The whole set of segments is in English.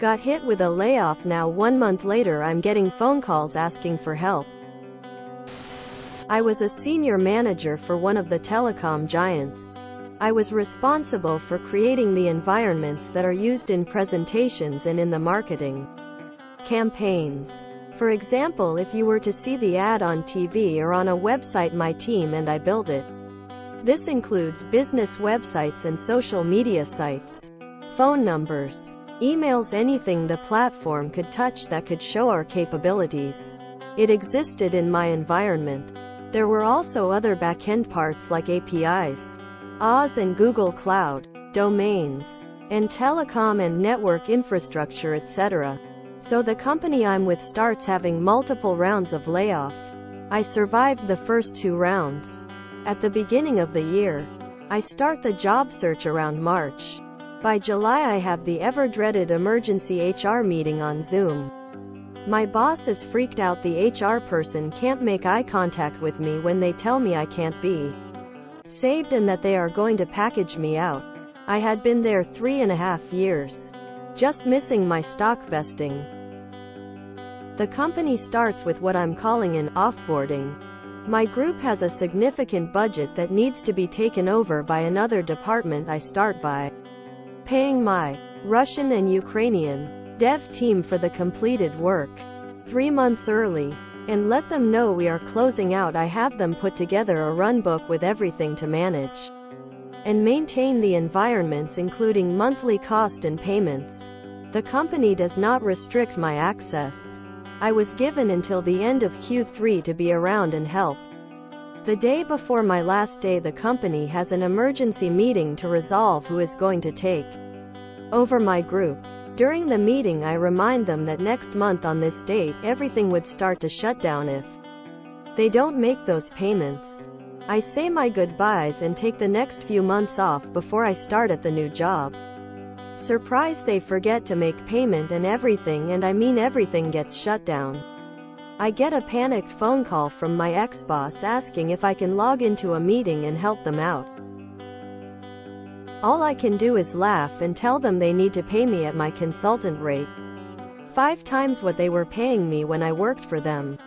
Got hit with a layoff. Now 1 month later I'm getting phone calls asking for help. I was a senior manager for one of the telecom giants. I was responsible for creating the environments that are used in presentations and in the marketing campaigns. For example, if you were to see the ad on TV or on a website, my team and I built it. This includes business websites and social media sites, phone numbers, emails, anything the platform could touch that could show our capabilities. It existed in my environment. There were also other back-end parts like APIs, Oz and Google Cloud, domains, and telecom and network infrastructure, etc. So the company I'm with starts having multiple rounds of layoff. I survived the first 2 rounds. At the beginning of the year, I start the job search around March. By July I have the ever-dreaded emergency HR meeting on Zoom. My boss is freaked out. The HR person can't make eye contact with me when they tell me I can't be saved and that they are going to package me out. I had been there 3.5 years. Just missing my stock vesting. The company starts with what I'm calling an offboarding. My group has a significant budget that needs to be taken over by another department. I start by paying my Russian and Ukrainian dev team for the completed work 3 months early, and let them know we are closing out. I have them put together a run book with everything to manage and maintain the environments, including monthly cost and payments. The company does not restrict my access. I was given until the end of Q3 to be around and help. The day before my last day, the company has an emergency meeting to resolve who is going to take over my group. During the meeting I remind them that next month on this date everything would start to shut down if they don't make those payments. I say my goodbyes and take the next few months off before I start at the new job. Surprise, they forget to make payment and everything, and I mean everything gets shut down. I get a panicked phone call from my ex-boss asking if I can log into a meeting and help them out. All I can do is laugh and tell them they need to pay me at my consultant rate, 5 times what they were paying me when I worked for them.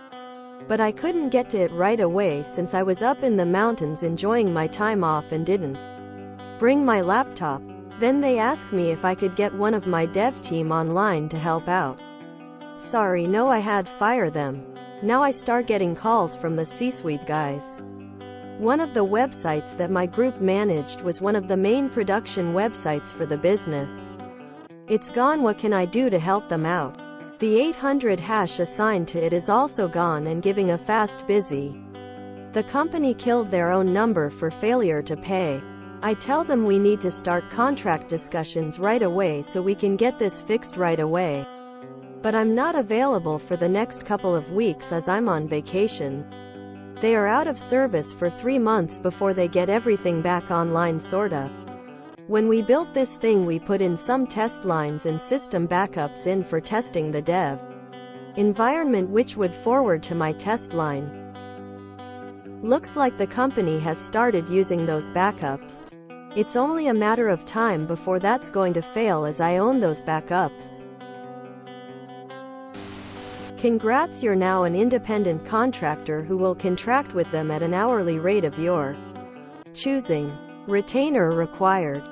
But I couldn't get to it right away since I was up in the mountains enjoying my time off and didn't bring my laptop. Then they asked me if I could get one of my dev team online to help out. Sorry, no, I had fire them. Now I start getting calls from the C-suite guys. One of the websites that my group managed was one of the main production websites for the business. It's gone. What can I do to help them out? The 800 hash assigned to it is also gone and giving a fast busy. The company killed their own number for failure to pay. I tell them we need to start contract discussions right away so we can get this fixed right away. But I'm not available for the next couple of weeks as I'm on vacation. They are out of service for 3 months before they get everything back online, sorta. When we built this thing we put in some test lines and system backups in for testing the dev environment, which would forward to my test line. Looks like the company has started using those backups. It's only a matter of time before that's going to fail as I own those backups. Congrats, you're now an independent contractor who will contract with them at an hourly rate of your choosing. Retainer required.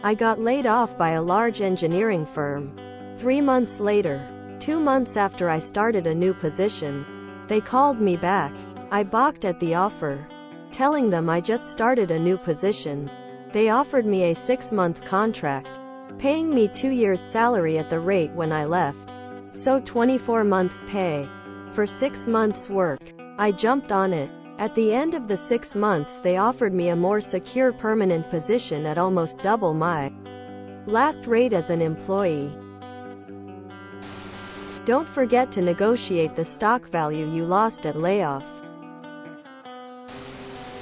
I got laid off by a large engineering firm. 3 months later, 2 months after I started a new position, they called me back. I balked at the offer, telling them I just started a new position. They offered me a 6-month contract, paying me 2 years' salary at the rate when I left. So 24 months pay for 6 months work. I jumped on it. At the end of the 6 months they offered me a more secure permanent position at almost double my last rate as an employee. Don't forget to negotiate the stock value you lost at layoff.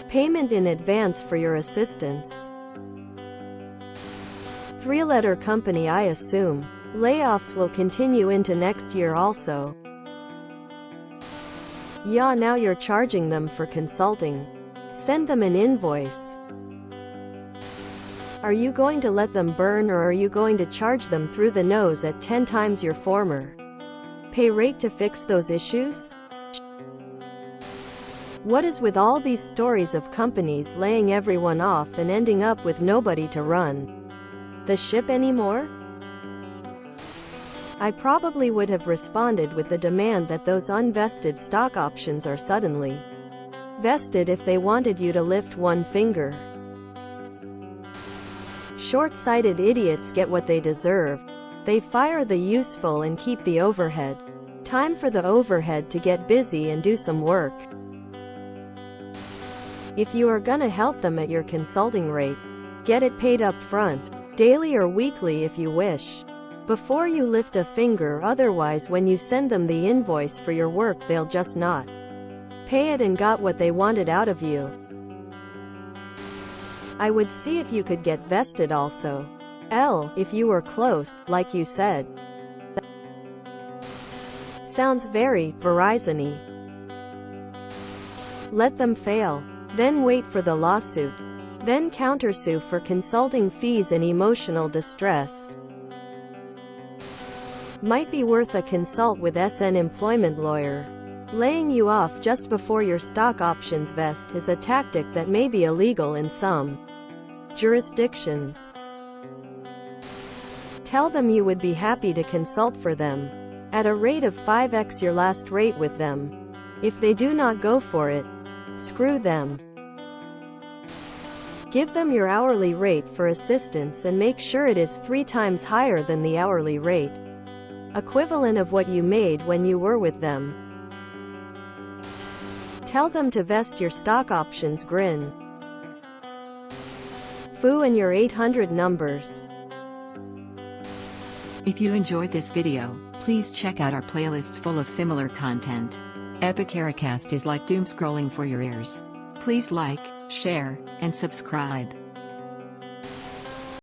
Payment in advance for your assistance. 3-letter company, I assume. Layoffs will continue into next year also. Yeah, now you're charging them for consulting. Send them an invoice. Are you going to let them burn, or are you going to charge them through the nose at 10 times your former pay rate to fix those issues? What is with all these stories of companies laying everyone off and ending up with nobody to run the ship anymore? I probably would have responded with the demand that those unvested stock options are suddenly vested if they wanted you to lift one finger. Short-sighted idiots get what they deserve. They fire the useful and keep the overhead. Time for the overhead to get busy and do some work. If you are gonna help them at your consulting rate, get it paid up front, daily or weekly if you wish, before you lift a finger. Otherwise, when you send them the invoice for your work, they'll just not pay it and got what they wanted out of you. I would see if you could get vested also. If you were close, like you said. Sounds very Verizon-y. Let them fail. Then wait for the lawsuit. Then countersue for consulting fees and emotional distress. Might be worth a consult with an employment lawyer. Laying you off just before your stock options vest is a tactic that may be illegal in some jurisdictions. Tell them you would be happy to consult for them at a rate of 5x your last rate with them. If they do not go for it, screw them. Give them your hourly rate for assistance and make sure it is 3 times higher than the hourly rate equivalent of what you made when you were with them. Tell them to vest your stock options. Grin. Foo and your 800 numbers. If you enjoyed this video, please check out our playlists full of similar content. Epicaricast is like doom scrolling for your ears. Please like, share, and subscribe.